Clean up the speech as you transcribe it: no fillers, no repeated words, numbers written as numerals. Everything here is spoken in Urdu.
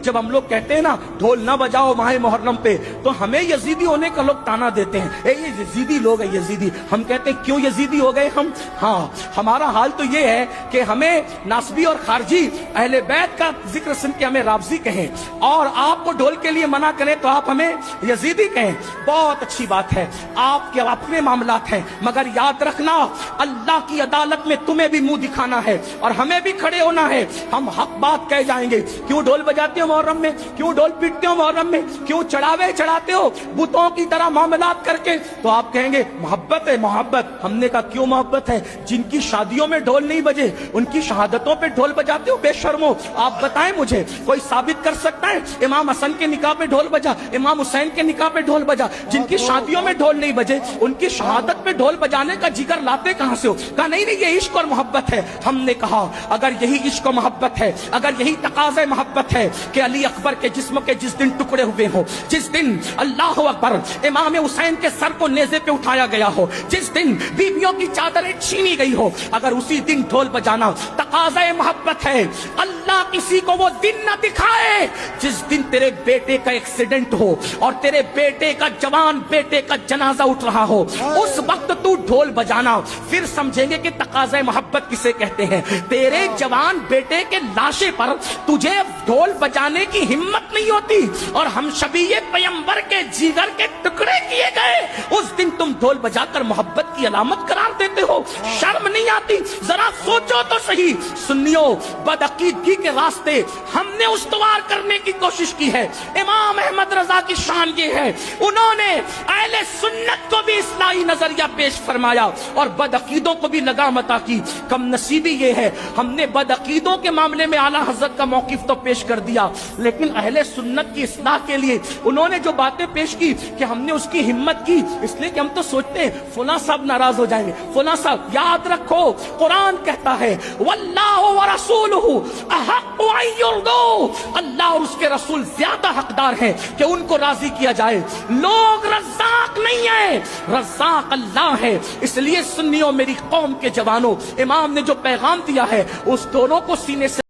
جب ہم لوگ کہتے ہیں نا ڈھول نہ بجاؤ ماہ محرم پہ، تو ہمیں یزیدی ہونے کا لوگ تانا دیتے ہیں، اے یہ یزیدی لوگ ہیں یزیدی۔ ہم کہتے ہیں کیوں یزیدی ہو گئے ہم؟ ہاں ہمارا حال تو یہ ہے کہ ہمیں ناسبی اور خارجی اہل بیت کا ذکر سن کے ہمیں رافضی کہیں، اور آپ کو ڈھول کے لیے منع کریں تو آپ ہمیں یزیدی کہیں۔ بہت اچھی بات ہے، آپ کے اپنے معاملات ہیں، مگر یاد رکھنا اللہ کی عدالت میں تمہیں بھی منہ دکھانا ہے اور ہمیں بھی کھڑے ہونا ہے۔ ہم حق بات کہہ جائیں گے، کیوں ڈھول بجاتے ہو محرم میں، کیوں ڈھول پیٹتے ہو محرم میں، کیوں چڑھاوے چڑھاتے ہو بتوں کی طرح معاملات کر کے، تو آپ کہیں گے محبت ہے محبت۔ ہم نے کہا کیوں محبت ہے؟ جن کی شادیوں میں ڈھول نہیں بجے ان کی شہادتوں پہ ڈھول بجاتے ہو، بے شرمو۔ آپ بتائیں مجھے، کوئی ثابت کر سکتا ہے امام حسن کے نکاح پہ ڈھول بجا، امام حسین کے نکاح پہ ڈھول بجا؟ جن کی شادیوں میں ڈھول نہیں بجے ان کی شہادت پہ ڈھول بجانے کا جگر لاتے کہاں سے ہو؟ کہا نہیں نہیں یہ عشق اور محبت ہے۔ ہم نے کہا اگر یہی عشق و محبت ہے، اگر یہی تقاضۂ محبت ہے کہ علی اکبر کے جسم کے جس دن ٹکڑے ہوئے ہوں، جس دن اللہ اکبر امام حسین کے سر کو نیزے پہ اٹھایا گیا ہو، جس دن بیویوں کی چادریں چھینی گئی ہو، اگر اسی دن ڈھول بجانا تقاضۂ محبت ہے، اللہ کسی کو وہ دن نہ دکھائے جس دن تیرے بیٹے کا ایکسیڈنٹ ہو اور تیرے بیٹے کا جوان بیٹے کا جنازہ اٹھ رہا ہو، اس وقت تو ڈھول بجانا، پھر سمجھیں گے کہ تقاضۂ محبت کسے کہتے ہیں۔ تیرے جوان بیٹے کے لاشے پر تجھے ڈھول بجانے کی ہمت نہیں ہوتی، اور ہم شبیہ پیغمبر کے جگر کے ٹکڑے کیے گئے اس دن تم ڈھول بجا کر محبت کی علامت قرار دیتے ہو؟ شرم نہیں آتی؟ ذرا سوچو تو صحیح۔ سنیو، بدعقیدگی کے راستے ہم نے استوار کرنے کی کوشش کی ہے۔ امام احمد رضا کی شان یہ ہے، انہوں نے اہل سنت کو بھی اصلاحی نظریہ پیش فرمایا اور بدعقیدوں کو بھی لگام عطا کی۔ کم نصیبی یہ ہے ہم نے بدعقیدوں کے معاملے میں اعلیٰ حضرت کا موقف تو پیش کر دیا، لیکن اہل سنت کی اصلاح کے لیے انہوں نے جو باتیں پیش کی کہ ہم نے اس کی ہمت کی، اس لیے کہ ہم تو سوچتے ہیں فلاں صاحب ناراض ہو جائیں گے، فلاں صاحب۔ یاد رکھو قرآن کہتا ہے واللہ ورسولہ احق ان یرضوا، اللہ اور اس کے رسول زیادہ حقدار ہیں کہ ان کو راضی کیا جائے۔ لوگ رزاق نہیں ہیں، رزاق اللہ ہے۔ اس لیے سنیوں، میری قوم کے جوانوں، امام نے جو پیغام دیا ہے اس دونوں کو سینے سے